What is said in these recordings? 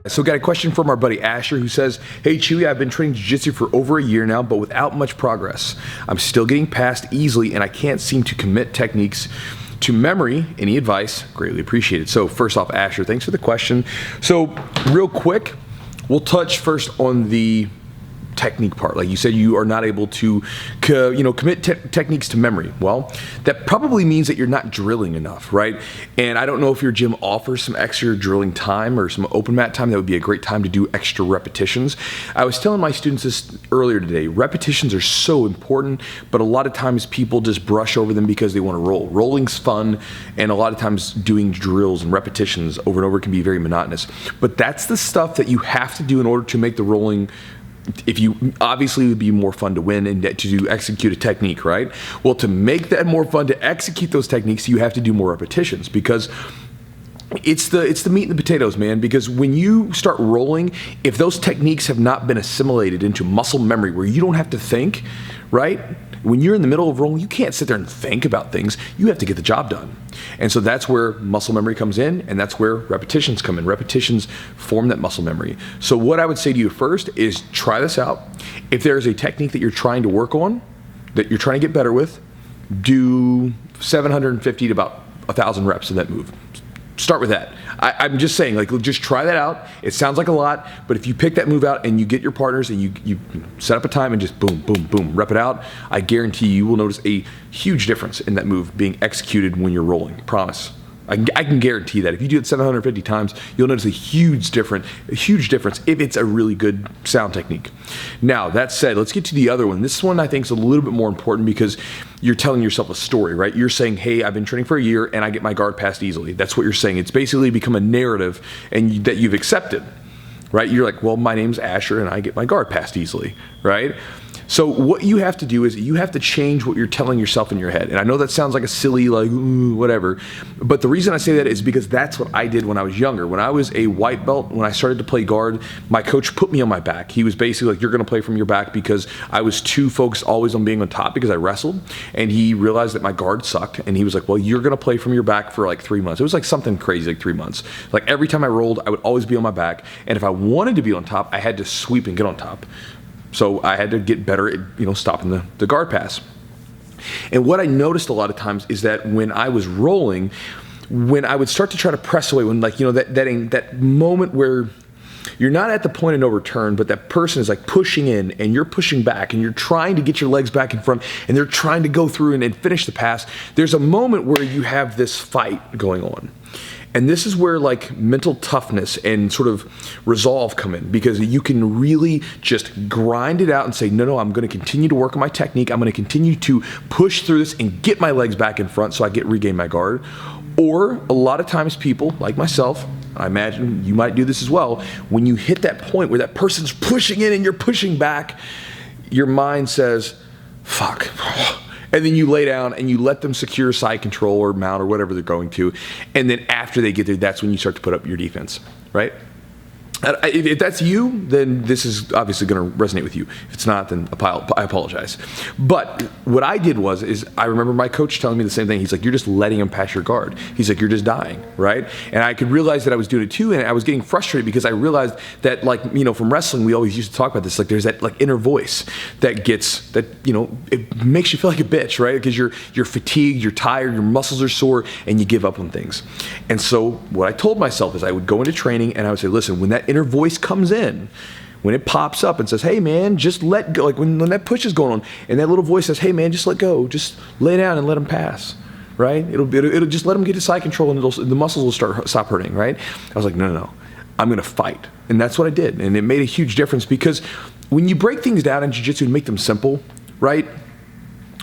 So got a question from our buddy Asher who says, "Hey Chewy, I've been training jiu-jitsu for over a year now, but without much progress. I'm still getting passed easily and I can't seem to commit techniques to memory. Any advice? Greatly appreciated." So first off, Asher, thanks for the question. So real quick, we'll touch first on the technique part. Like you said, you are not able to commit techniques to memory. Well, that probably means that you're not drilling enough, right? And I don't know if your gym offers some extra drilling time or some open mat time. That would be a great time to do extra repetitions. I was telling my students this earlier today. Repetitions are so important, but a lot of times people just brush over them because they want to roll. Rolling's fun, and a lot of times doing drills and repetitions over and over can be very monotonous. But that's the stuff that you have to do in order to make the rolling, if you obviously, it would be more fun to win and to execute a technique, right? Well, to make that more fun to execute those techniques, you have to do more repetitions, because it's the meat and the potatoes, man. Because when you start rolling, if those techniques have not been assimilated into muscle memory where you don't have to think, right? When you're in the middle of rolling, you can't sit there and think about things. You have to get the job done. And so that's where muscle memory comes in, and that's where repetitions come in. Repetitions form that muscle memory. So what I would say to you first is try this out. If there's a technique that you're trying to work on, that you're trying to get better with, do 750 to about 1,000 reps in that move. Start with that. I'm just saying, like, just try that out. It sounds like a lot, but if you pick that move out and you get your partners and you set up a time and just boom, boom, boom, rep it out, I guarantee you will notice a huge difference in that move being executed when you're rolling. Promise. I can guarantee that. If you do it 750 times, you'll notice a huge difference if it's a really good sound technique. Now, that said, let's get to the other one. This one I think is a little bit more important because you're telling yourself a story, right? You're saying, hey, I've been training for a year and I get my guard passed easily. That's what you're saying. It's basically become a narrative and that you've accepted, right? You're like, well, my name's Asher and I get my guard passed easily, right? So what you have to do is you have to change what you're telling yourself in your head. And I know that sounds like a silly, like, ooh, whatever. But the reason I say that is because that's what I did when I was younger. When I was a white belt, when I started to play guard, my coach put me on my back. He was basically like, you're going to play from your back, because I was too focused always on being on top because I wrestled. And he realized that my guard sucked. And he was like, well, you're going to play from your back for like 3 months. It was like something crazy, like 3 months. Like every time I rolled, I would always be on my back. And if I wanted to be on top, I had to sweep and get on top. So I had to get better at, stopping the guard pass. And what I noticed a lot of times is that when I was rolling, when I would start to try to press away, when that moment where you're not at the point of no return, but that person is like pushing in and you're pushing back and you're trying to get your legs back in front and they're trying to go through and finish the pass, there's a moment where you have this fight going on. And this is where like mental toughness and sort of resolve come in, because you can really just grind it out and say, no, I'm going to continue to work on my technique. I'm going to continue to push through this and get my legs back in front so I regain my guard. Or a lot of times people like myself, I imagine you might do this as well, when you hit that point where that person's pushing in and you're pushing back, your mind says, fuck. And then you lay down and you let them secure side control or mount or whatever they're going to. And then after they get there, that's when you start to put up your defense, right? If that's you, then this is obviously going to resonate with you. If it's not, then I apologize. But what I did is I remember my coach telling me the same thing. He's like, you're just letting him pass your guard. He's like, you're just dying, right? And I could realize that I was doing it too, and I was getting frustrated because I realized that, like, from wrestling, we always used to talk about this. Like, there's that like inner voice that it makes you feel like a bitch, right? Because you're fatigued, you're tired, your muscles are sore, and you give up on things. And so what I told myself is I would go into training and I would say, listen, when that inner voice comes in, when it pops up and says, hey man, just let go, like when that push is going on and that little voice says, hey man, just let go, just lay down and let him pass, right? It'll just let him get to side control and the muscles will stop hurting, right? I was like, no, I'm going to fight. And that's what I did. And it made a huge difference, because when you break things down in jiu-jitsu and make them simple, right?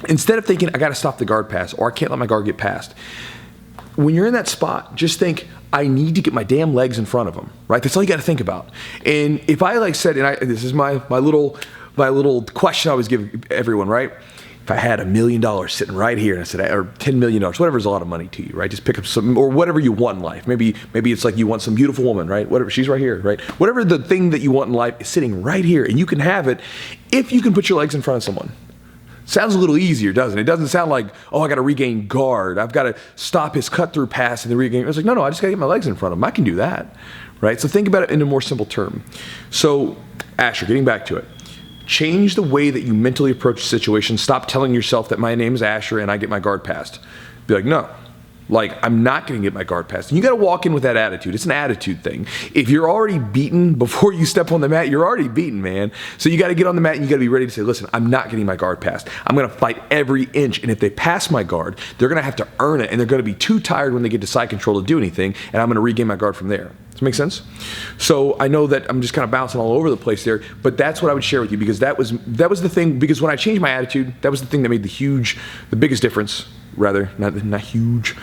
Instead of thinking, I got to stop the guard pass or I can't let my guard get past, when you're in that spot, just think, I need to get my damn legs in front of them, right? That's all you got to think about. And if I said, this is my little question I always give everyone, right? If I had $1 million sitting right here, and I said, or $10 million, whatever is a lot of money to you, right? Just pick up some, or whatever you want in life. Maybe it's like you want some beautiful woman, right? Whatever, she's right here, right? Whatever the thing that you want in life is sitting right here, and you can have it if you can put your legs in front of someone. Sounds a little easier, doesn't it? It doesn't sound like, oh, I got to regain guard. I've got to stop his cut-through pass and then regain. I was like, no, I just got to get my legs in front of him. I can do that, right? So think about it in a more simple term. So, Asher, getting back to it. Change the way that you mentally approach the situation. Stop telling yourself that my name is Asher and I get my guard passed. Be like, no. Like, I'm not going to get my guard passed. And you got to walk in with that attitude. It's an attitude thing. If you're already beaten before you step on the mat, you're already beaten, man. So you got to get on the mat and you got to be ready to say, listen, I'm not getting my guard passed. I'm going to fight every inch. And if they pass my guard, they're going to have to earn it. And they're going to be too tired when they get to side control to do anything. And I'm going to regain my guard from there. Does that make sense? So I know that I'm just kind of bouncing all over the place there, but that's what I would share with you, because that was the thing. Because when I changed my attitude, that was the thing that made the biggest difference. Rather, not huge,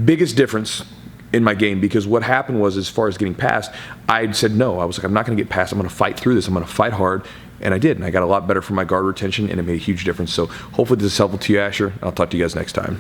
biggest difference in my game. Because what happened was, as far as getting past, I said no. I was like, I'm not going to get past. I'm going to fight through this. I'm going to fight hard. And I did. And I got a lot better from my guard retention, and it made a huge difference. So hopefully this is helpful to you, Asher. I'll talk to you guys next time.